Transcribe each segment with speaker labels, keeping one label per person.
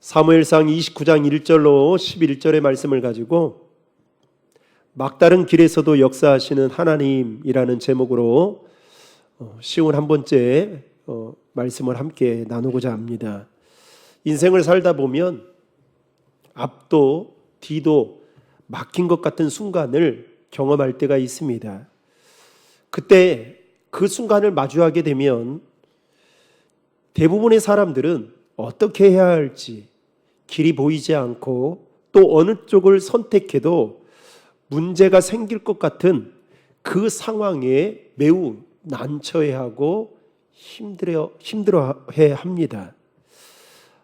Speaker 1: 사무엘상 29장 1절로 11절의 말씀을 가지고 막다른 길에서도 역사하시는 하나님이라는 제목으로 쉬운 한 번째 말씀을 함께 나누고자 합니다. 인생을 살다 보면 앞도 뒤도 막힌 것 같은 순간을 경험할 때가 있습니다. 그때 그 순간을 마주하게 되면 대부분의 사람들은 어떻게 해야 할지 길이 보이지 않고 또 어느 쪽을 선택해도 문제가 생길 것 같은 그 상황에 매우 난처해하고 힘들어해 합니다.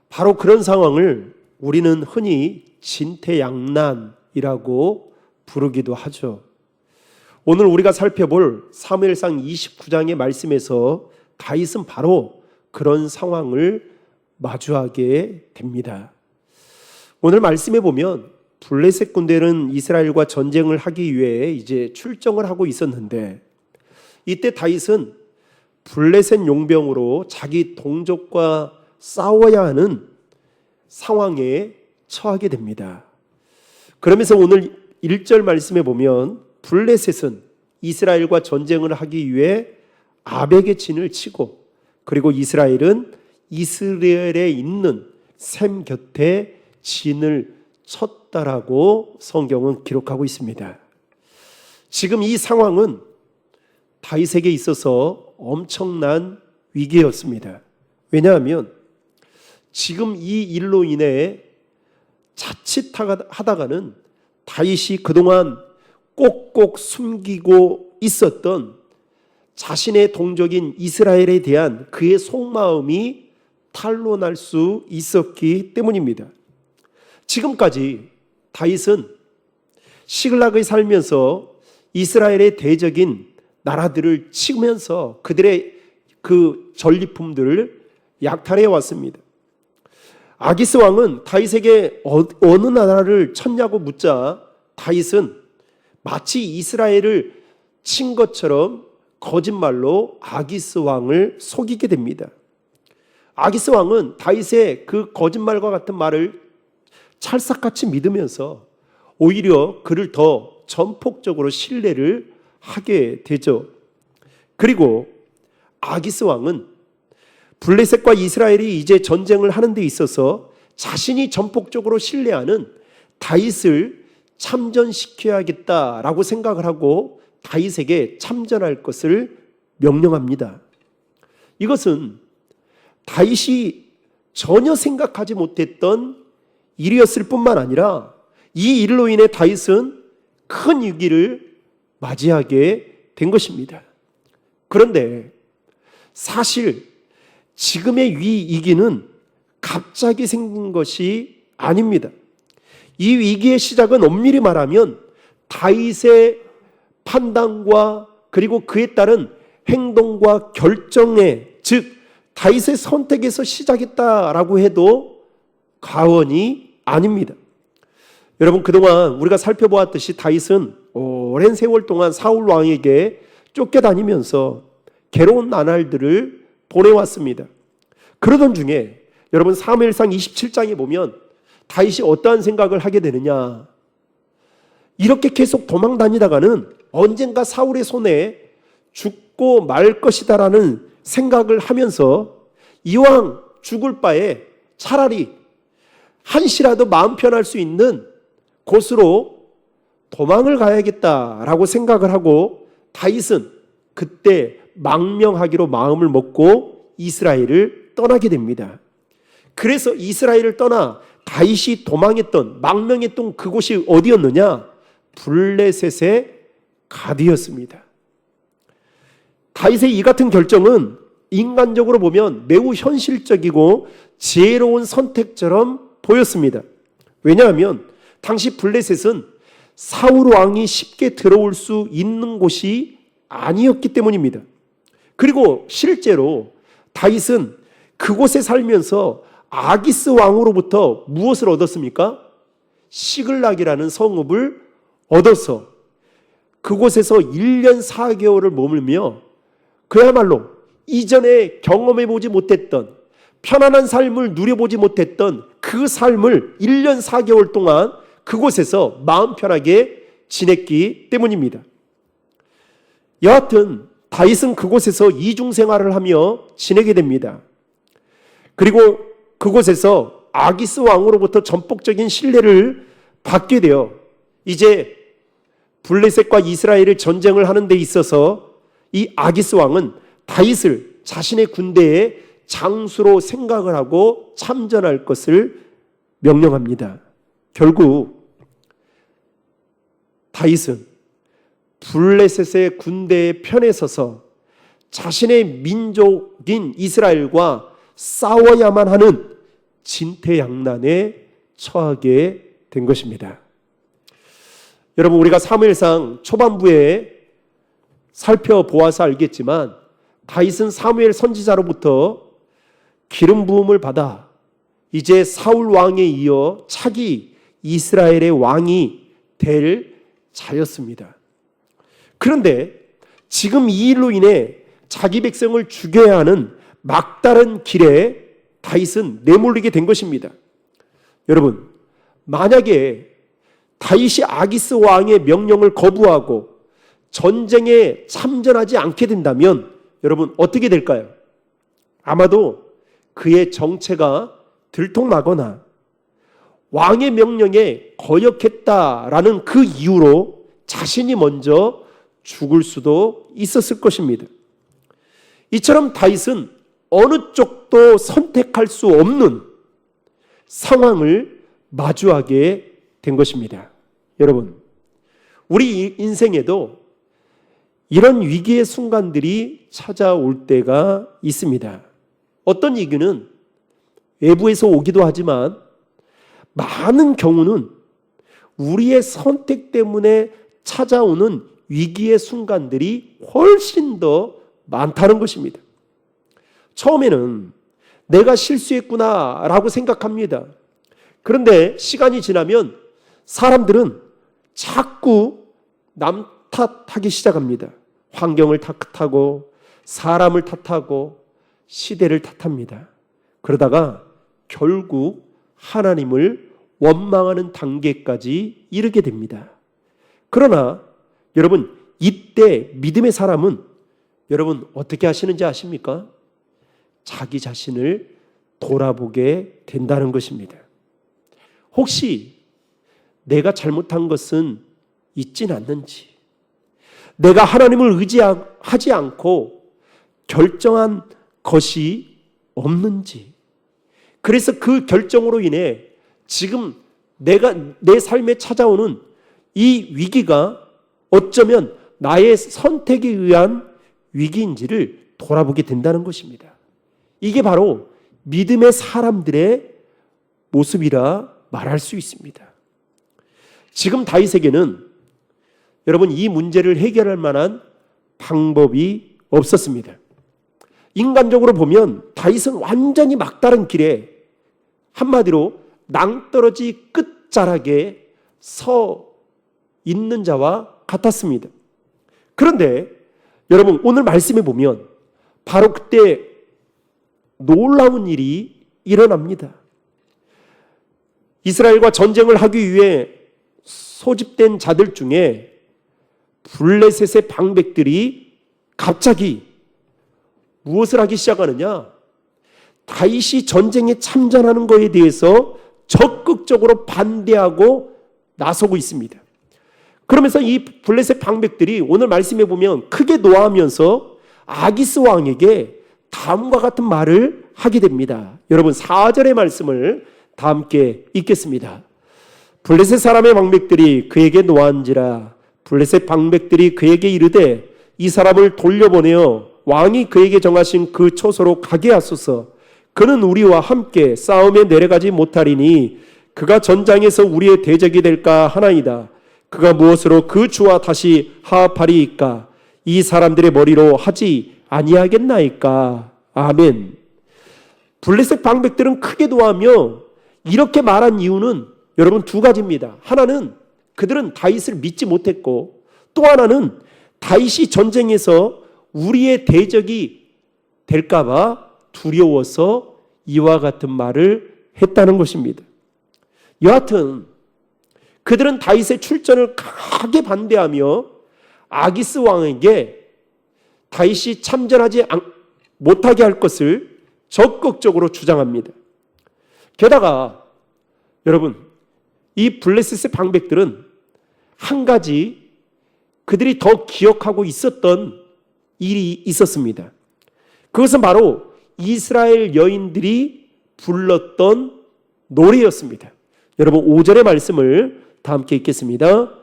Speaker 1: 바로 그런 상황을 우리는 흔히 진퇴양난이라고 부르기도 하죠. 오늘 우리가 살펴볼 사무엘상 29장의 말씀에서 다윗은 바로 그런 상황을 마주하게 됩니다. 오늘 말씀에 보면 블레셋 군대는 이스라엘과 전쟁을 하기 위해 이제 출정을 하고 있었는데 이때 다윗은 블레셋 용병으로 자기 동족과 싸워야 하는 상황에 처하게 됩니다. 그러면서 오늘 1절 말씀에 보면 블레셋은 이스라엘과 전쟁을 하기 위해 아벡의 진을 치고 그리고 이스라엘은 이스라엘에 있는 셈 곁에 진을 쳤다라고 성경은 기록하고 있습니다. 지금 이 상황은 다윗에게 있어서 엄청난 위기였습니다. 왜냐하면 지금 이 일로 인해 자칫하다가는 다윗이 그동안 꼭꼭 숨기고 있었던 자신의 동족인 이스라엘에 대한 그의 속마음이 탄로날 수 있었기 때문입니다. 지금까지 다윗은 시글락에 살면서 이스라엘의 대적인 나라들을 치면서 그들의 그 전리품들을 약탈해 왔습니다. 아기스 왕은 다윗에게 어느 나라를 쳤냐고 묻자 다윗은 마치 이스라엘을 친 것처럼 거짓말로 아기스 왕을 속이게 됩니다. 아기스 왕은 다윗의 그 거짓말과 같은 말을 찰싹같이 믿으면서 오히려 그를 더 전폭적으로 신뢰를 하게 되죠. 그리고 아기스 왕은 블레셋과 이스라엘이 이제 전쟁을 하는 데 있어서 자신이 전폭적으로 신뢰하는 다윗을 참전시켜야겠다라고 생각을 하고 다윗에게 참전할 것을 명령합니다. 이것은 다윗이 전혀 생각하지 못했던 일이었을 뿐만 아니라 이 일로 인해 다윗은 큰 위기를 맞이하게 된 것입니다. 그런데 사실 지금의 위기는 갑자기 생긴 것이 아닙니다. 이 위기의 시작은 엄밀히 말하면 다윗의 판단과 그리고 그에 따른 행동과 결정에 즉 다윗의 선택에서 시작했다라고 해도 과언이 아닙니다. 여러분 그동안 우리가 살펴보았듯이 다윗은 오랜 세월 동안 사울 왕에게 쫓겨다니면서 괴로운 나날들을 보내왔습니다. 그러던 중에 여러분 사무엘상 27장에 보면 다윗이 어떠한 생각을 하게 되느냐, 이렇게 계속 도망 다니다가는 언젠가 사울의 손에 죽고 말 것이다라는 생각을 하면서 이왕 죽을 바에 차라리 한시라도 마음 편할 수 있는 곳으로 도망을 가야겠다라고 생각을 하고 다윗은 그때 망명하기로 마음을 먹고 이스라엘을 떠나게 됩니다. 그래서 이스라엘을 떠나 다윗이 도망했던 망명했던 그곳이 어디였느냐? 블레셋의 가드였습니다. 다윗의 이 같은 결정은 인간적으로 보면 매우 현실적이고 지혜로운 선택처럼 보였습니다. 왜냐하면 당시 블레셋은 사울 왕이 쉽게 들어올 수 있는 곳이 아니었기 때문입니다. 그리고 실제로 다윗은 그곳에 살면서 아기스 왕으로부터 무엇을 얻었습니까? 시글락이라는 성읍을 얻어서 그곳에서 1년 4개월을 머물며 그야말로 이전에 경험해보지 못했던 편안한 삶을 누려보지 못했던 그 삶을 1년 4개월 동안 그곳에서 마음 편하게 지냈기 때문입니다. 여하튼 다윗은 그곳에서 이중생활을 하며 지내게 됩니다. 그리고 그곳에서 아기스 왕으로부터 전폭적인 신뢰를 받게 되어 이제 블레셋과 이스라엘의 전쟁을 하는 데 있어서 이 아기스 왕은 다윗을 자신의 군대의 장수로 생각을 하고 참전할 것을 명령합니다. 결국 다윗은 블레셋의 군대의 편에 서서 자신의 민족인 이스라엘과 싸워야만 하는 진퇴양난에 처하게 된 것입니다. 여러분, 우리가 사무엘상 초반부에 살펴보아서 알겠지만 다윗은 사무엘 선지자로부터 기름 부음을 받아 이제 사울 왕에 이어 차기 이스라엘의 왕이 될 자였습니다. 그런데 지금 이 일로 인해 자기 백성을 죽여야 하는 막다른 길에 다윗은 내몰리게 된 것입니다. 여러분, 만약에 다윗이 아기스 왕의 명령을 거부하고 전쟁에 참전하지 않게 된다면 여러분 어떻게 될까요? 아마도 그의 정체가 들통나거나 왕의 명령에 거역했다라는 그 이유로 자신이 먼저 죽을 수도 있었을 것입니다. 이처럼 다윗은 어느 쪽도 선택할 수 없는 상황을 마주하게 된 것입니다. 여러분, 우리 인생에도 이런 위기의 순간들이 찾아올 때가 있습니다. 어떤 위기는 외부에서 오기도 하지만 많은 경우는 우리의 선택 때문에 찾아오는 위기의 순간들이 훨씬 더 많다는 것입니다. 처음에는 내가 실수했구나 라고 생각합니다. 그런데 시간이 지나면 사람들은 자꾸 남 탓하기 시작합니다. 환경을 탓하고 사람을 탓하고 시대를 탓합니다. 그러다가 결국 하나님을 원망하는 단계까지 이르게 됩니다. 그러나 여러분, 이때 믿음의 사람은 여러분 어떻게 하시는지 아십니까? 자기 자신을 돌아보게 된다는 것입니다. 혹시 내가 잘못한 것은 있진 않는지, 내가 하나님을 의지하지 않고 결정한 것이 없는지, 그래서 그 결정으로 인해 지금 내 삶에 찾아오는 이 위기가 어쩌면 나의 선택에 의한 위기인지를 돌아보게 된다는 것입니다. 이게 바로 믿음의 사람들의 모습이라 말할 수 있습니다. 지금 다윗에게는 여러분 이 문제를 해결할 만한 방법이 없었습니다. 인간적으로 보면 다윗은 완전히 막다른 길에 한마디로 낭떠러지 끝자락에 서 있는 자와 같았습니다. 그런데 여러분 오늘 말씀에 보면 바로 그때 놀라운 일이 일어납니다. 이스라엘과 전쟁을 하기 위해 소집된 자들 중에 블레셋의 방백들이 갑자기 무엇을 하기 시작하느냐? 다윗이 전쟁에 참전하는 것에 대해서 적극적으로 반대하고 나서고 있습니다. 그러면서 이 블레셋 방백들이 오늘 말씀해 보면 크게 노하면서 아기스 왕에게 다음과 같은 말을 하게 됩니다. 여러분 4절의 말씀을 다 함께 읽겠습니다. 블레셋 사람의 방백들이 그에게 노한지라 블레셋 방백들이 그에게 이르되 이 사람을 돌려보내어 왕이 그에게 정하신 그 처소로 가게 하소서. 그는 우리와 함께 싸움에 내려가지 못하리니 그가 전장에서 우리의 대적이 될까 하나이다. 그가 무엇으로 그 주와 다시 화합하리이까? 이 사람들의 머리로 하지 아니하겠나이까? 아멘. 블레셋 방백들은 크게 노하며 이렇게 말한 이유는 여러분 두 가지입니다. 하나는 그들은 다윗을 믿지 못했고, 또 하나는 다윗이 전쟁에서 우리의 대적이 될까봐 두려워서 이와 같은 말을 했다는 것입니다. 여하튼 그들은 다윗의 출전을 강하게 반대하며 아기스 왕에게 다윗이 참전하지 못하게 할 것을 적극적으로 주장합니다. 게다가 여러분, 이 블레셋의 방백들은 한 가지 그들이 더 기억하고 있었던 일이 있었습니다. 그것은 바로 이스라엘 여인들이 불렀던 노래였습니다. 여러분 5절의 말씀을 다 함께 읽겠습니다.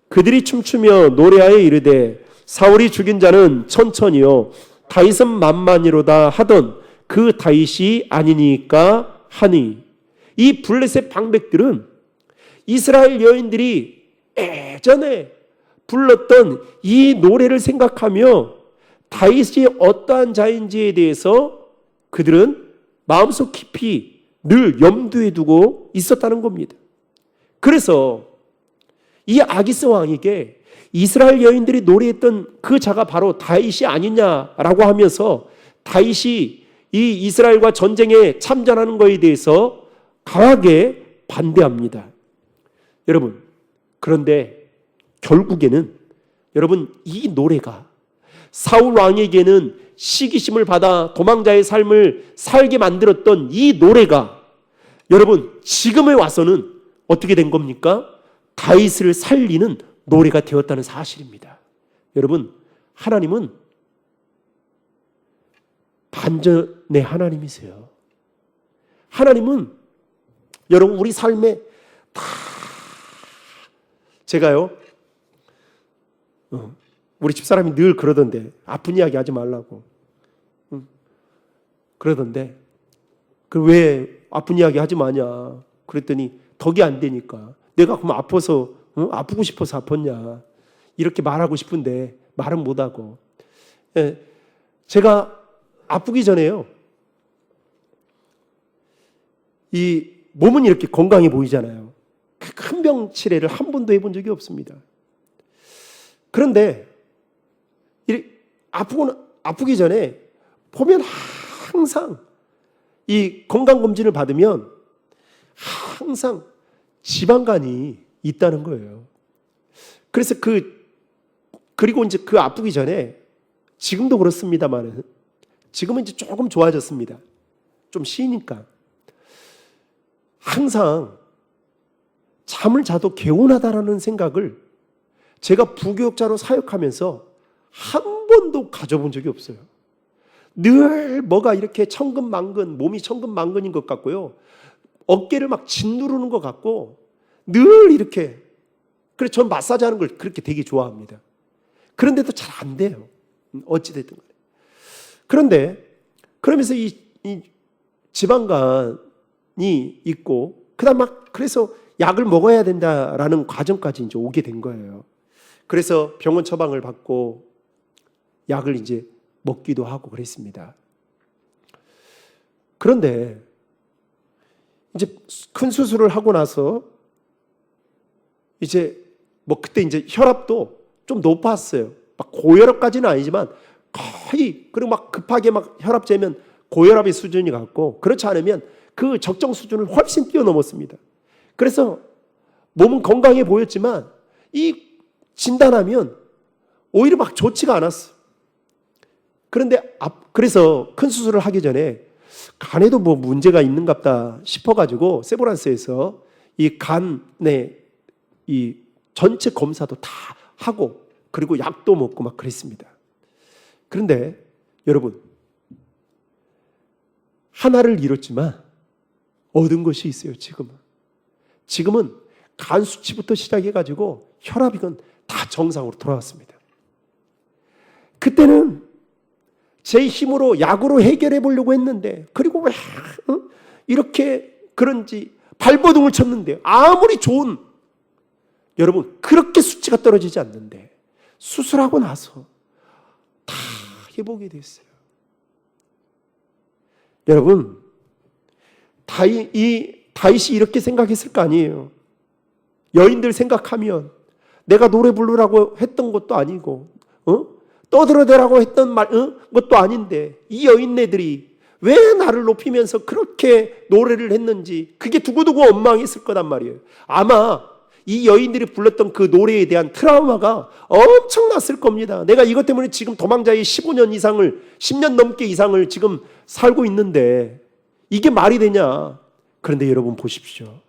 Speaker 1: 그들이 춤추며 노래하여 이르되 사울이 죽인 자는 천천히요 다윗은 만만이로다 하던 그 다윗이 아니니까 하니. 이 블레셋 방백들은 이스라엘 여인들이 예전에 불렀던 이 노래를 생각하며 다윗이 어떠한 자인지에 대해서 그들은 마음속 깊이 늘 염두에 두고 있었다는 겁니다. 그래서 이 아기스 왕에게 이스라엘 여인들이 노래했던 그 자가 바로 다윗이 아니냐라고 하면서 다윗이 이 이스라엘과 전쟁에 참전하는 것에 대해서 강하게 반대합니다. 여러분, 그런데 결국에는 여러분 이 노래가 사울 왕에게는 시기심을 받아 도망자의 삶을 살게 만들었던 이 노래가 여러분 지금에 와서는 어떻게 된 겁니까? 다윗을 살리는 노래가 되었다는 사실입니다. 여러분, 하나님은 반전의 하나님이세요. 하나님은 여러분 우리 삶에 다 제가요 우리 집사람이 늘 그러던데 아픈 이야기 하지 말라고 그러던데 그 왜 아픈 이야기 하지 마냐 그랬더니 덕이 안 되니까 내가 그럼 아파서 아프고 싶어서 아팠냐 이렇게 말하고 싶은데 말은 못하고. 제가 아프기 전에요 이 몸은 이렇게 건강해 보이잖아요. 큰 병 치레를 한 번도 해본 적이 없습니다. 그런데 아프기 전에 보면 항상 이 건강검진을 받으면 항상 지방간이 있다는 거예요. 그래서 그리고 이제 그 아프기 전에 지금도 그렇습니다만 지금은 이제 조금 좋아졌습니다. 좀 쉬니까. 항상 잠을 자도 개운하다라는 생각을 제가 부교육자로 사역하면서 한 번도 가져본 적이 없어요. 늘 뭐가 이렇게 천근만근, 몸이 천근만근인 것 같고요. 어깨를 막 짓누르는 것 같고 늘 이렇게. 그래서 전 마사지 하는 걸 그렇게 되게 좋아합니다. 그런데도 잘 안 돼요. 어찌됐든 간에. 그런데 그러면서 이 지방간이 있고 그다음 막 그래서 약을 먹어야 된다라는 과정까지 이제 오게 된 거예요. 그래서 병원 처방을 받고 약을 이제 먹기도 하고 그랬습니다. 그런데 이제 큰 수술을 하고 나서 이제 뭐 그때 이제 혈압도 좀 높았어요. 막 고혈압까지는 아니지만 거의 그리고 막 급하게 막 혈압 재면 고혈압의 수준이 같고 그렇지 않으면 그 적정 수준을 훨씬 뛰어넘었습니다. 그래서 몸은 건강해 보였지만 이 진단하면 오히려 막 좋지가 않았어. 그런데 그래서 큰 수술을 하기 전에 간에도 뭐 문제가 있는갑다 싶어가지고 세브란스에서 이 간의 이 전체 검사도 다 하고 그리고 약도 먹고 막 그랬습니다. 그런데 여러분 하나를 잃었지만 얻은 것이 있어요. 지금은 간 수치부터 시작해가지고 혈압이건 다 정상으로 돌아왔습니다. 그때는 제 힘으로 약으로 해결해 보려고 했는데 그리고 왜 이렇게 그런지 발버둥을 쳤는데 아무리 좋은 여러분 그렇게 수치가 떨어지지 않는데 수술하고 나서 다 회복이 됐어요. 여러분 다윗이 이렇게 생각했을 거 아니에요. 여인들 생각하면 내가 노래 부르라고 했던 것도 아니고 떠들어대라고 했던 것도 아닌데 이 여인네들이 왜 나를 높이면서 그렇게 노래를 했는지 그게 두고두고 원망했을 거단 말이에요. 아마 이 여인들이 불렀던 그 노래에 대한 트라우마가 엄청났을 겁니다. 내가 이것 때문에 지금 도망자의 15년 이상을 10년 넘게 이상을 지금 살고 있는데 이게 말이 되냐. 그런데 여러분 보십시오.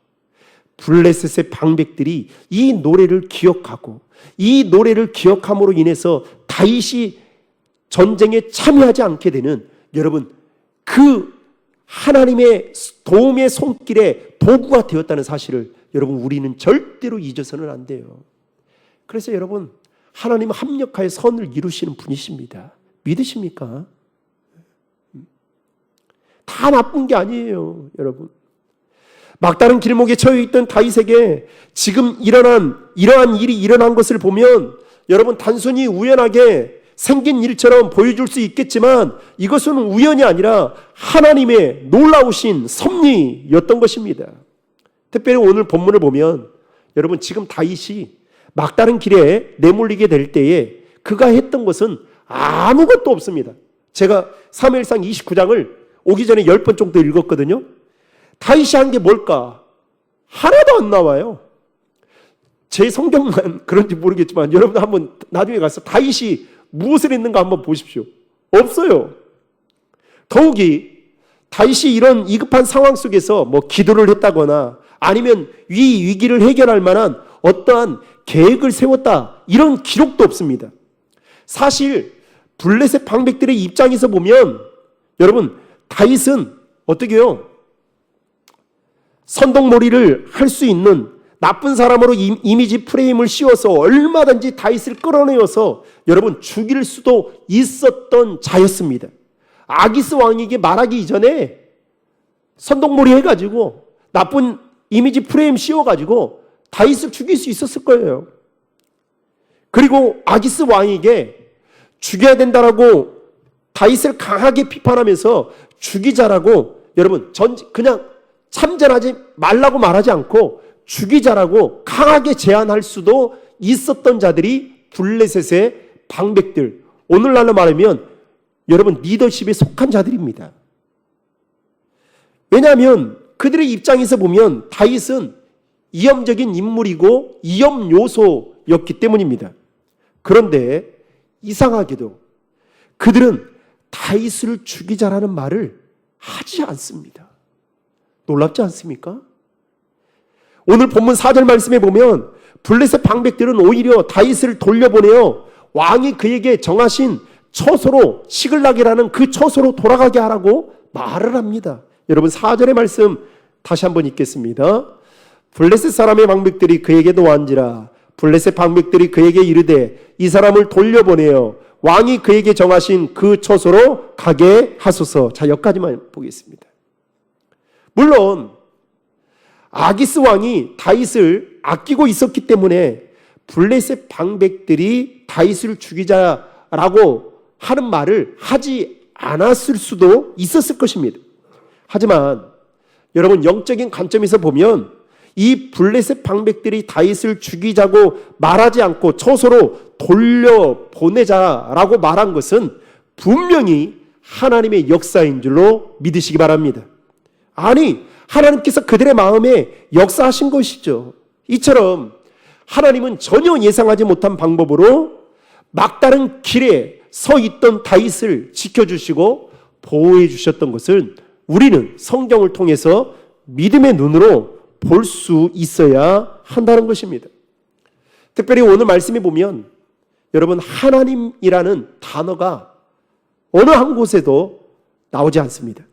Speaker 1: 블레셋의 방백들이 이 노래를 기억하고 이 노래를 기억함으로 인해서 다윗이 전쟁에 참여하지 않게 되는, 여러분, 그 하나님의 도움의 손길에 도구가 되었다는 사실을 여러분 우리는 절대로 잊어서는 안 돼요. 그래서 여러분, 하나님은 합력하여 선을 이루시는 분이십니다. 믿으십니까? 다 나쁜 게 아니에요, 여러분. 막다른 길목에 처해 있던 다윗에게 지금 이러한 일이 일어난 것을 보면 여러분 단순히 우연하게 생긴 일처럼 보여줄 수 있겠지만 이것은 우연이 아니라 하나님의 놀라우신 섭리였던 것입니다. 특별히 오늘 본문을 보면 여러분 지금 다윗이 막다른 길에 내몰리게 될 때에 그가 했던 것은 아무것도 없습니다. 제가 사무엘상 29장을 오기 전에 10번 정도 읽었거든요. 다윗이 한 게 뭘까? 하나도 안 나와요. 제 성경만 그런지 모르겠지만 여러분 한번 나중에 가서 다윗이 무엇을 했는가 한번 보십시오. 없어요. 더욱이 다윗이 이런 위급한 상황 속에서 뭐 기도를 했다거나 아니면 위기를 해결할 만한 어떠한 계획을 세웠다, 이런 기록도 없습니다. 사실 블레셋 방백들의 입장에서 보면 여러분 다윗은 어떻게 해요? 선동몰이를 할 수 있는 나쁜 사람으로 이미지 프레임을 씌워서 얼마든지 다윗을 끌어내어서 여러분 죽일 수도 있었던 자였습니다. 아기스 왕에게 말하기 이전에 선동몰이 해가지고 나쁜 이미지 프레임 씌워가지고 다윗을 죽일 수 있었을 거예요. 그리고 아기스 왕에게 죽여야 된다라고 다윗을 강하게 비판하면서 죽이자라고 여러분 그냥 참전하지 말라고 말하지 않고 죽이자라고 강하게 제안할 수도 있었던 자들이 블레셋의 방백들, 오늘날로 말하면 여러분 리더십에 속한 자들입니다. 왜냐하면 그들의 입장에서 보면 다윗은 위험적인 인물이고 위험 요소였기 때문입니다. 그런데 이상하게도 그들은 다윗을 죽이자라는 말을 하지 않습니다. 놀랍지 않습니까? 오늘 본문 4절 말씀에 보면 블레셋 방백들은 오히려 다윗을 돌려보내어 왕이 그에게 정하신 처소로, 시글락이라는 그 처소로 돌아가게 하라고 말을 합니다. 여러분 4절의 말씀 다시 한번 읽겠습니다. 블레셋 사람의 방백들이 그에게 노한지라 블레셋 방백들이 그에게 이르되 이 사람을 돌려보내어 왕이 그에게 정하신 그 처소로 가게 하소서. 자, 여기까지만 보겠습니다. 물론 아기스 왕이 다윗을 아끼고 있었기 때문에 블레셋 방백들이 다윗을 죽이자라고 하는 말을 하지 않았을 수도 있었을 것입니다. 하지만 여러분 영적인 관점에서 보면 이 블레셋 방백들이 다윗을 죽이자고 말하지 않고 처소로 돌려보내자라고 말한 것은 분명히 하나님의 역사인 줄로 믿으시기 바랍니다. 아니, 하나님께서 그들의 마음에 역사하신 것이죠. 이처럼 하나님은 전혀 예상하지 못한 방법으로 막다른 길에 서 있던 다윗을 지켜주시고 보호해 주셨던 것을 우리는 성경을 통해서 믿음의 눈으로 볼 수 있어야 한다는 것입니다. 특별히 오늘 말씀에 보면 여러분 하나님이라는 단어가 어느 한 곳에도 나오지 않습니다.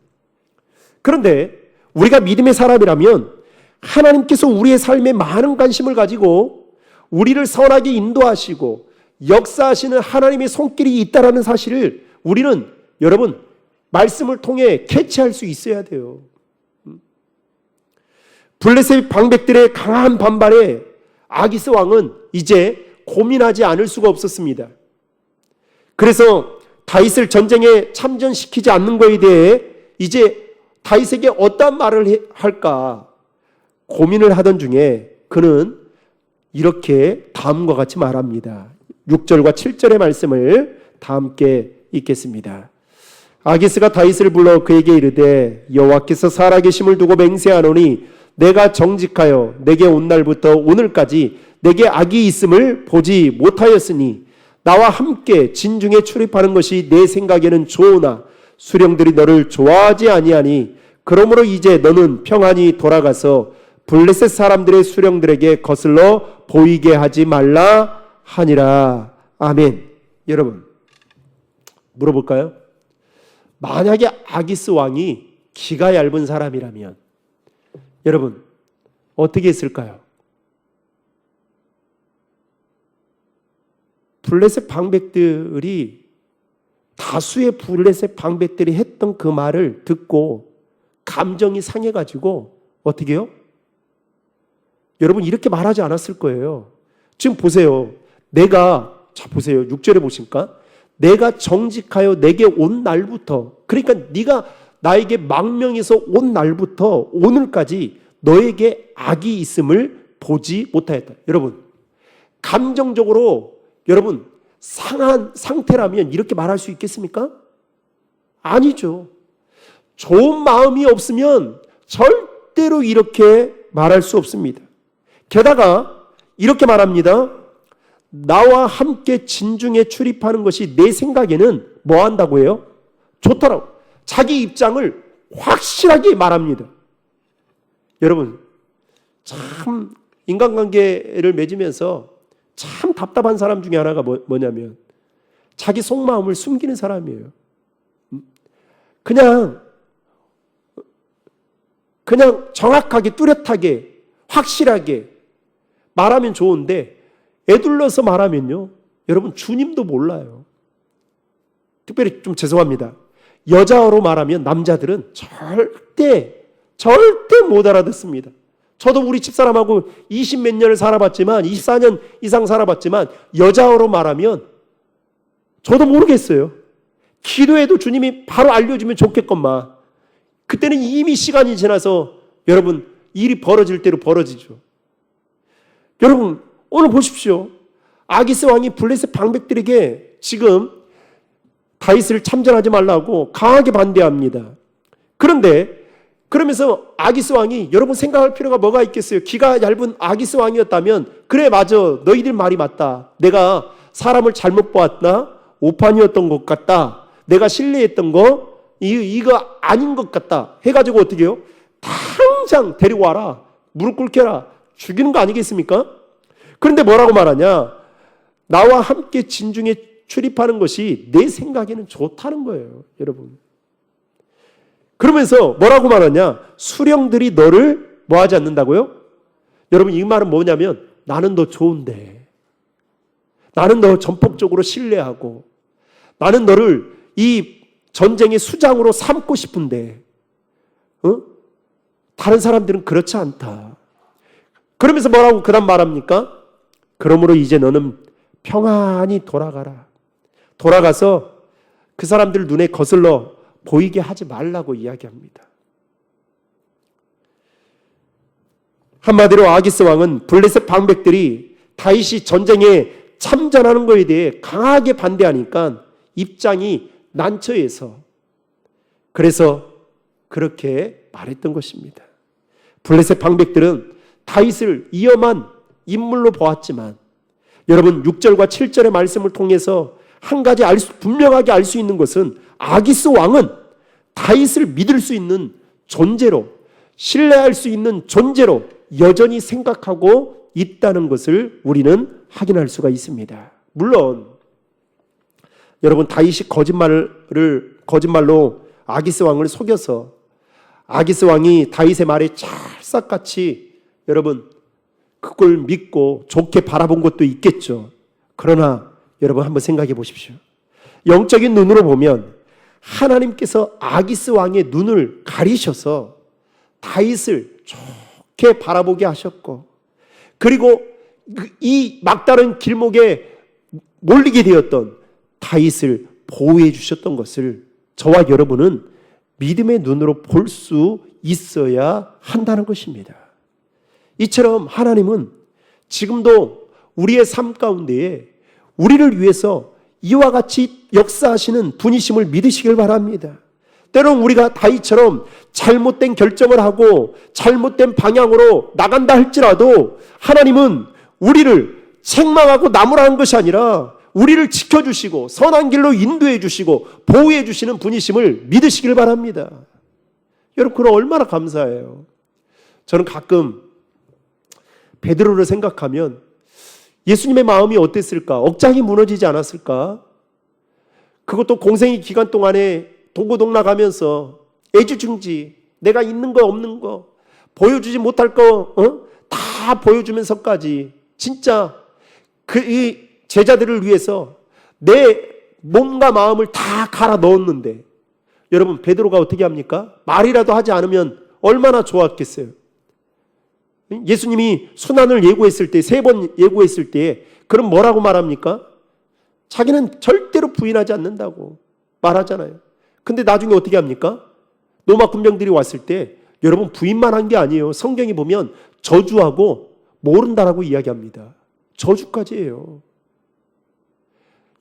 Speaker 1: 그런데 우리가 믿음의 사람이라면 하나님께서 우리의 삶에 많은 관심을 가지고 우리를 선하게 인도하시고 역사하시는 하나님의 손길이 있다는 사실을 우리는 여러분 말씀을 통해 캐치할 수 있어야 돼요. 블레셋 방백들의 강한 반발에 아기스 왕은 이제 고민하지 않을 수가 없었습니다. 그래서 다윗을 전쟁에 참전시키지 않는 것에 대해 이제 다윗에게 어떤 말을 할까 고민을 하던 중에 그는 이렇게 다음과 같이 말합니다. 6절과 7절의 말씀을 다 함께 읽겠습니다. 아기스가 다윗을 불러 그에게 이르되 여호와께서 살아계심을 두고 맹세하노니 내가 정직하여 내게 온 날부터 오늘까지 내게 악이 있음을 보지 못하였으니 나와 함께 진중에 출입하는 것이 내 생각에는 좋으나 수령들이 너를 좋아하지 아니하니 그러므로 이제 너는 평안히 돌아가서 블레셋 사람들의 수령들에게 거슬러 보이게 하지 말라 하니라. 아멘. 여러분 물어볼까요? 만약에 아기스 왕이 기가 얇은 사람이라면 여러분 어떻게 했을까요? 블레셋 방백들이 다수의 블레셋 방백들이 했던 그 말을 듣고 감정이 상해가지고 어떻게 해요? 여러분 이렇게 말하지 않았을 거예요. 지금 보세요. 자 보세요. 6절에 보십니까? 내가 정직하여 내게 온 날부터, 그러니까 네가 나에게 망명해서 온 날부터 오늘까지 너에게 악이 있음을 보지 못하였다. 여러분 감정적으로 여러분 상한 상태라면 이렇게 말할 수 있겠습니까? 아니죠. 좋은 마음이 없으면 절대로 이렇게 말할 수 없습니다. 게다가 이렇게 말합니다. 나와 함께 진중에 출입하는 것이 내 생각에는 뭐 한다고 해요? 좋더라고. 자기 입장을 확실하게 말합니다. 여러분 참 인간관계를 맺으면서 참 답답한 사람 중에 하나가 뭐냐면 자기 속마음을 숨기는 사람이에요. 그냥 정확하게 뚜렷하게 확실하게 말하면 좋은데 애둘러서 말하면요 여러분 주님도 몰라요. 특별히 좀 죄송합니다. 여자어로 말하면 남자들은 절대 못 알아듣습니다. 저도 우리 집사람하고 20 몇 년을 살아봤지만 24년 이상 살아봤지만 여자어로 말하면 저도 모르겠어요. 기도해도 주님이 바로 알려주면 좋겠건만 그때는 이미 시간이 지나서 여러분 일이 벌어질 대로 벌어지죠. 여러분 오늘 보십시오. 아기스 왕이 블레셋 방백들에게 지금 다윗을 참전하지 말라고 강하게 반대합니다. 그런데 그러면서 아기스 왕이 여러분 생각할 필요가 뭐가 있겠어요? 기가 얇은 아기스 왕이었다면 그래 맞아 너희들 말이 맞다. 내가 사람을 잘못 보았나? 오판이었던 것 같다. 내가 신뢰했던 거 이거 아닌 것 같다 해가지고 어떻게 해요? 당장 데리고 와라. 무릎 꿇게라. 죽이는 거 아니겠습니까? 그런데 뭐라고 말하냐? 나와 함께 진중에 출입하는 것이 내 생각에는 좋다는 거예요. 여러분 그러면서 뭐라고 말하냐? 수령들이 너를 뭐 하지 않는다고요? 여러분 이 말은 뭐냐면 나는 너 좋은데 나는 너 전폭적으로 신뢰하고 나는 너를 이 전쟁의 수장으로 삼고 싶은데 다른 사람들은 그렇지 않다. 그러면서 뭐라고 그 다음 말합니까? 그러므로 이제 너는 평안히 돌아가라. 돌아가서 그 사람들 눈에 거슬러 보이게 하지 말라고 이야기합니다. 한마디로 아기스 왕은 블레셋 방백들이 다윗이 전쟁에 참전하는 것에 대해 강하게 반대하니까 입장이 난처해서 그래서 그렇게 말했던 것입니다. 블레셋 방백들은 다윗을 위험한 인물로 보았지만 여러분 6절과 7절의 말씀을 통해서 한 가지 분명하게 알 수 있는 것은 아기스 왕은 다윗을 믿을 수 있는 존재로 신뢰할 수 있는 존재로 여전히 생각하고 있다는 것을 우리는 확인할 수가 있습니다. 물론 여러분 다윗이 거짓말로 아기스 왕을 속여서 아기스 왕이 다윗의 말에 찰싹같이 여러분 그걸 믿고 좋게 바라본 것도 있겠죠. 그러나 여러분 한번 생각해 보십시오. 영적인 눈으로 보면 하나님께서 아기스 왕의 눈을 가리셔서 다윗을 좋게 바라보게 하셨고 그리고 이 막다른 길목에 몰리게 되었던 다윗을 보호해 주셨던 것을 저와 여러분은 믿음의 눈으로 볼 수 있어야 한다는 것입니다. 이처럼 하나님은 지금도 우리의 삶 가운데에 우리를 위해서 이와 같이 역사하시는 분이심을 믿으시길 바랍니다. 때론 우리가 다윗처럼 잘못된 결정을 하고 잘못된 방향으로 나간다 할지라도 하나님은 우리를 책망하고 나무라는 것이 아니라 우리를 지켜주시고 선한 길로 인도해 주시고 보호해 주시는 분이심을 믿으시길 바랍니다. 여러분, 그건 얼마나 감사해요. 저는 가끔 베드로를 생각하면 예수님의 마음이 어땠을까? 억장이 무너지지 않았을까? 그것도 공생의 기간 동안에 동고동락하면서 애지중지 내가 있는 거 없는 거 보여주지 못할 거 다 보여주면서까지 진짜 이 제자들을 위해서 내 몸과 마음을 다 갈아 넣었는데 여러분, 베드로가 어떻게 합니까? 말이라도 하지 않으면 얼마나 좋았겠어요. 예수님이 순환을 예고했을 때, 3번 예고했을 때 그럼 뭐라고 말합니까? 자기는 절대로 부인하지 않는다고 말하잖아요. 근데 나중에 어떻게 합니까? 로마 군병들이 왔을 때 여러분, 부인만 한 게 아니에요. 성경이 보면 저주하고 모른다라고 이야기합니다. 저주까지 해요.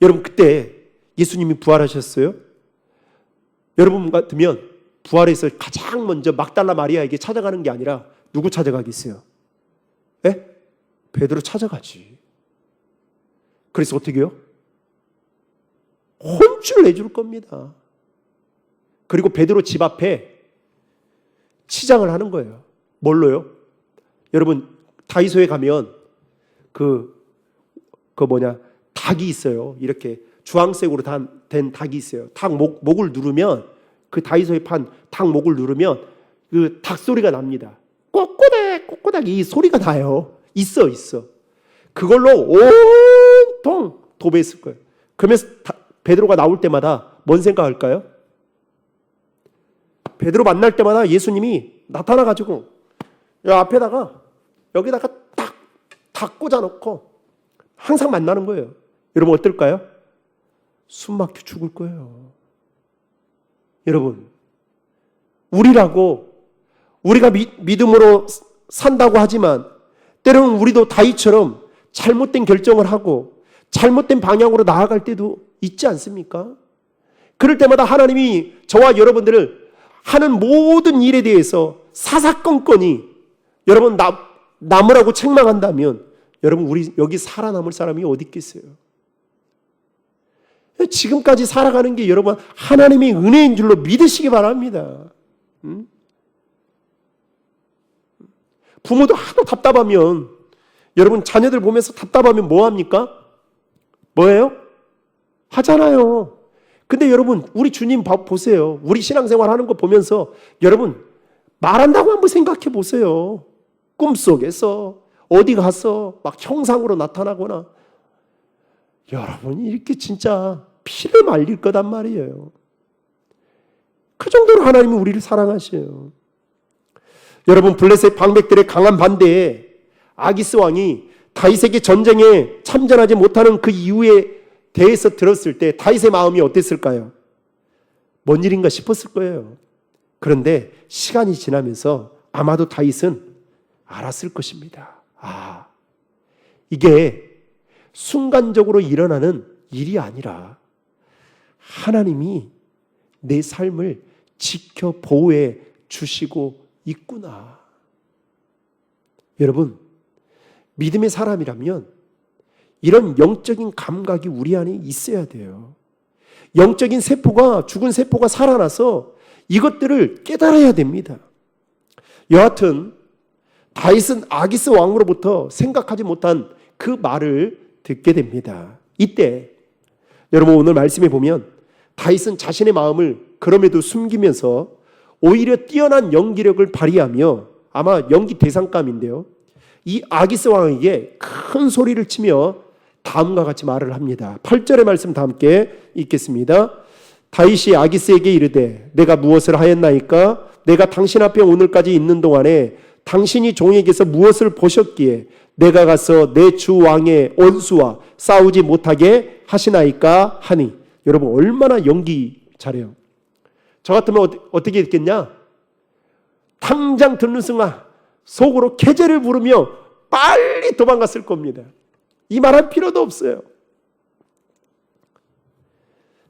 Speaker 1: 여러분, 그때 예수님이 부활하셨어요? 여러분 같으면 부활해서 가장 먼저 막달라 마리아에게 찾아가는 게 아니라 누구 찾아가겠어요? 에? 베드로 찾아가지. 그래서 어떻게 해요? 혼쭐을 내줄 겁니다. 그리고 베드로 집 앞에 치장을 하는 거예요. 뭘로요? 여러분, 다이소에 가면 닭이 있어요. 이렇게 주황색으로 된 닭이 있어요. 닭 목을 누르면, 그 다이소에 판 닭 목을 누르면 그 닭 소리가 납니다. 꼬꼬닥 꼬꼬닥 이 소리가 나요. 있어. 그걸로 온통 도배했을 거예요. 그러면서 베드로가 나올 때마다 뭔 생각할까요? 베드로 만날 때마다 예수님이 나타나가지고 앞에다가 여기다가 딱 꽂아놓고 항상 만나는 거예요. 여러분, 어떨까요? 숨 막혀 죽을 거예요. 여러분, 우리가 믿음으로 산다고 하지만 때로는 우리도 다윗처럼 잘못된 결정을 하고 잘못된 방향으로 나아갈 때도 있지 않습니까? 그럴 때마다 하나님이 저와 여러분들을 하는 모든 일에 대해서 사사건건이 여러분 남으라고 책망한다면 여러분, 우리 여기 살아남을 사람이 어디 있겠어요? 지금까지 살아가는 게 여러분 하나님의 은혜인 줄로 믿으시기 바랍니다. 부모도 하도 답답하면, 여러분 자녀들 보면서 답답하면 뭐 합니까? 뭐예요? 하잖아요. 근데 여러분, 우리 주님 보세요. 우리 신앙생활 하는 거 보면서 여러분 말한다고 한번 생각해 보세요. 꿈속에서 어디 가서 막 형상으로 나타나거나, 여러분이 이렇게 진짜 피를 말릴 거단 말이에요. 그 정도로 하나님이 우리를 사랑하셔요. 여러분, 블레셋 방백들의 강한 반대에 아기스 왕이 다윗에게 전쟁에 참전하지 못하는 그 이유에 대해서 들었을 때 다윗의 마음이 어땠을까요? 뭔 일인가 싶었을 거예요. 그런데 시간이 지나면서 아마도 다윗은 알았을 것입니다. 이게 순간적으로 일어나는 일이 아니라 하나님이 내 삶을 지켜 보호해 주시고 있구나. 여러분, 믿음의 사람이라면 이런 영적인 감각이 우리 안에 있어야 돼요. 영적인 세포가, 죽은 세포가 살아나서 이것들을 깨달아야 됩니다. 여하튼 다윗은 아기스 왕으로부터 생각하지 못한 그 말을 듣게 됩니다. 이때 여러분, 오늘 말씀에 보면 다윗은 자신의 마음을 그럼에도 숨기면서 오히려 뛰어난 연기력을 발휘하며, 아마 연기 대상감인데요, 이 아기스 왕에게 큰 소리를 치며 다음과 같이 말을 합니다. 8절의 말씀 다 함께 읽겠습니다. 다윗이 아기스에게 이르되 내가 무엇을 하였나이까? 내가 당신 앞에 오늘까지 있는 동안에 당신이 종에게서 무엇을 보셨기에 내가 가서 내 주 왕의 원수와 싸우지 못하게 하시나이까 하니. 여러분, 얼마나 연기 잘해요. 저 같으면 어떻게 했겠냐? 당장 듣는 순간 속으로 계제를 부르며 빨리 도망갔을 겁니다. 이 말할 필요도 없어요.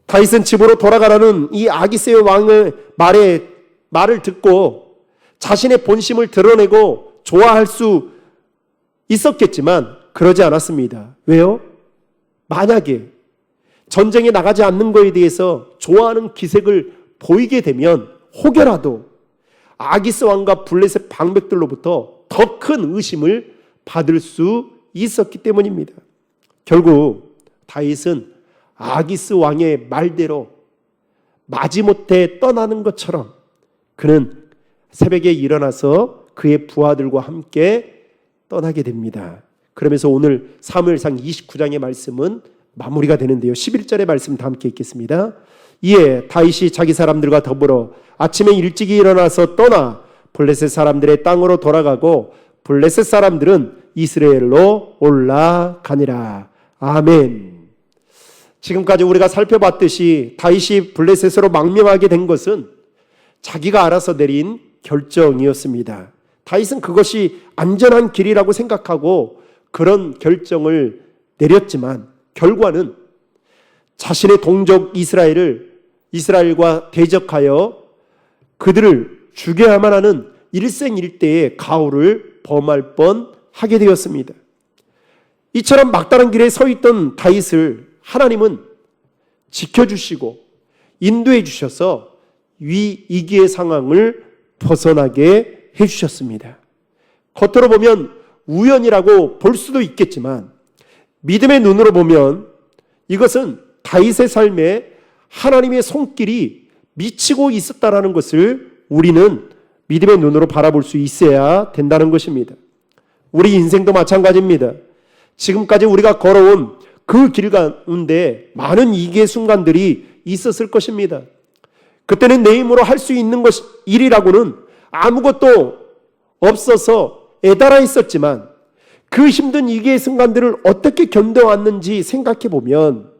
Speaker 1: 다윗은 집으로 돌아가라는 이 아기스의 왕의 말을 듣고 자신의 본심을 드러내고 좋아할 수 있었겠지만 그러지 않았습니다. 왜요? 만약에 전쟁에 나가지 않는 것에 대해서 좋아하는 기색을 보이게 되면 혹여라도 아기스 왕과 블레셋 방백들로부터 더 큰 의심을 받을 수 있었기 때문입니다. 결국 다윗은 아기스 왕의 말대로 마지못해 떠나는 것처럼 그는 새벽에 일어나서 그의 부하들과 함께 떠나게 됩니다. 그러면서 오늘 사무엘상 29장의 말씀은 마무리가 되는데요. 11절의 말씀 다 함께 읽겠습니다. 이에 다윗이 자기 사람들과 더불어 아침에 일찍이 일어나서 떠나 블레셋 사람들의 땅으로 돌아가고 블레셋 사람들은 이스라엘로 올라가니라. 아멘. 지금까지 우리가 살펴봤듯이 다윗이 블레셋으로 망명하게 된 것은 자기가 알아서 내린 결정이었습니다. 다윗은 그것이 안전한 길이라고 생각하고 그런 결정을 내렸지만 결과는 자신의 동족 이스라엘과 대적하여 그들을 죽여야만 하는 일생일대의 가호를 범할 뻔하게 되었습니다. 이처럼 막다른 길에 서 있던 다윗을 하나님은 지켜주시고 인도해 주셔서 위기의 상황을 벗어나게 해주셨습니다. 겉으로 보면 우연이라고 볼 수도 있겠지만 믿음의 눈으로 보면 이것은 다윗의 삶에 하나님의 손길이 미치고 있었다라는 것을 우리는 믿음의 눈으로 바라볼 수 있어야 된다는 것입니다. 우리 인생도 마찬가지입니다. 지금까지 우리가 걸어온 그 길 가운데 많은 위기의 순간들이 있었을 것입니다. 그때는 내 힘으로 할 수 있는 일이라고는 아무것도 없어서 애달아 있었지만 그 힘든 위기의 순간들을 어떻게 견뎌왔는지 생각해 보면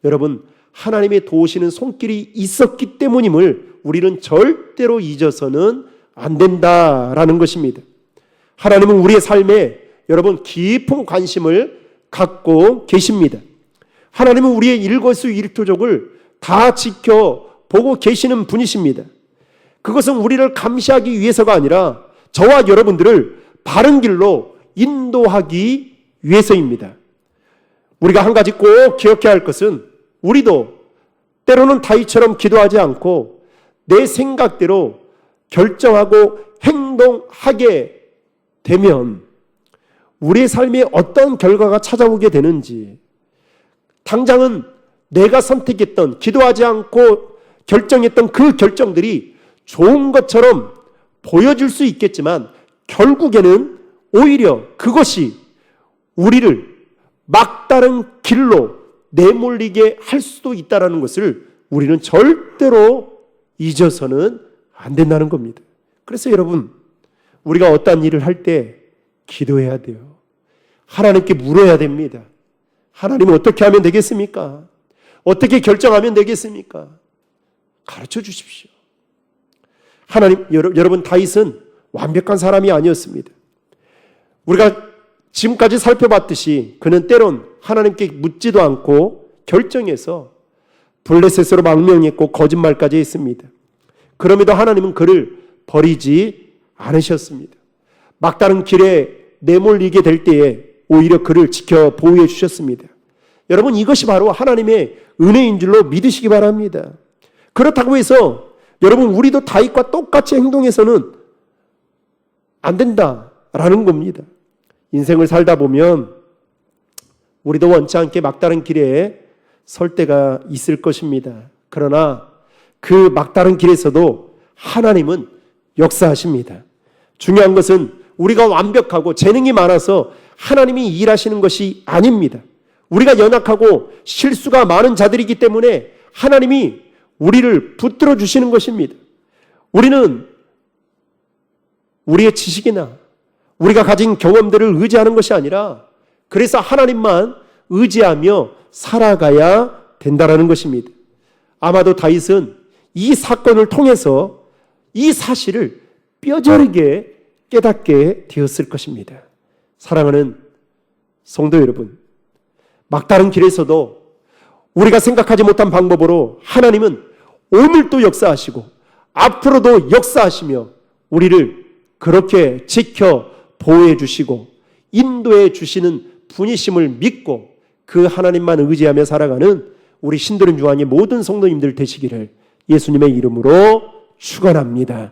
Speaker 1: 여러분 하나님의 도우시는 손길이 있었기 때문임을 우리는 절대로 잊어서는 안 된다라는 것입니다. 하나님은 우리의 삶에 여러분 깊은 관심을 갖고 계십니다. 하나님은 우리의 일거수일투족을 다 지켜보고 계시는 분이십니다. 그것은 우리를 감시하기 위해서가 아니라 저와 여러분들을 바른 길로 인도하기 위해서입니다. 우리가 한 가지 꼭 기억해야 할 것은 우리도 때로는 다윗처럼 기도하지 않고 내 생각대로 결정하고 행동하게 되면 우리의 삶에 어떤 결과가 찾아오게 되는지 당장은 내가 선택했던 기도하지 않고 결정했던 그 결정들이 좋은 것처럼 보여질 수 있겠지만 결국에는 오히려 그것이 우리를 막다른 길로 내몰리게 할 수도 있다는 것을 우리는 절대로 잊어서는 안 된다는 겁니다. 그래서 여러분 우리가 어떤 일을 할 때 기도해야 돼요. 하나님께 물어야 됩니다. 하나님은 어떻게 하면 되겠습니까? 어떻게 결정하면 되겠습니까? 가르쳐 주십시오. 하나님, 여러분 다윗은 완벽한 사람이 아니었습니다. 우리가 지금까지 살펴봤듯이 그는 때론 하나님께 묻지도 않고 결정해서 블레셋으로 망명했고 거짓말까지 했습니다. 그럼에도 하나님은 그를 버리지 않으셨습니다. 막다른 길에 내몰리게 될 때에 오히려 그를 지켜 보호해 주셨습니다. 여러분 이것이 바로 하나님의 은혜인 줄로 믿으시기 바랍니다. 그렇다고 해서 여러분 우리도 다윗과 똑같이 행동해서는 안 된다라는 겁니다. 인생을 살다 보면 우리도 원치 않게 막다른 길에 설 때가 있을 것입니다. 그러나 그 막다른 길에서도 하나님은 역사하십니다. 중요한 것은 우리가 완벽하고 재능이 많아서 하나님이 일하시는 것이 아닙니다. 우리가 연약하고 실수가 많은 자들이기 때문에 하나님이 우리를 붙들어 주시는 것입니다. 우리는 우리의 지식이나 우리가 가진 경험들을 의지하는 것이 아니라 그래서 하나님만 의지하며 살아가야 된다는 것입니다. 아마도 다윗은 이 사건을 통해서 이 사실을 뼈저리게 깨닫게 되었을 것입니다. 사랑하는 성도 여러분, 막다른 길에서도 우리가 생각하지 못한 방법으로 하나님은 오늘도 역사하시고 앞으로도 역사하시며 우리를 그렇게 지켜 보호해 주시고 인도해 주시는 분이심을 믿고 그 하나님만 의지하며 살아가는 우리 신도림 중앙의 모든 성도님들 되시기를 예수님의 이름으로 축원합니다.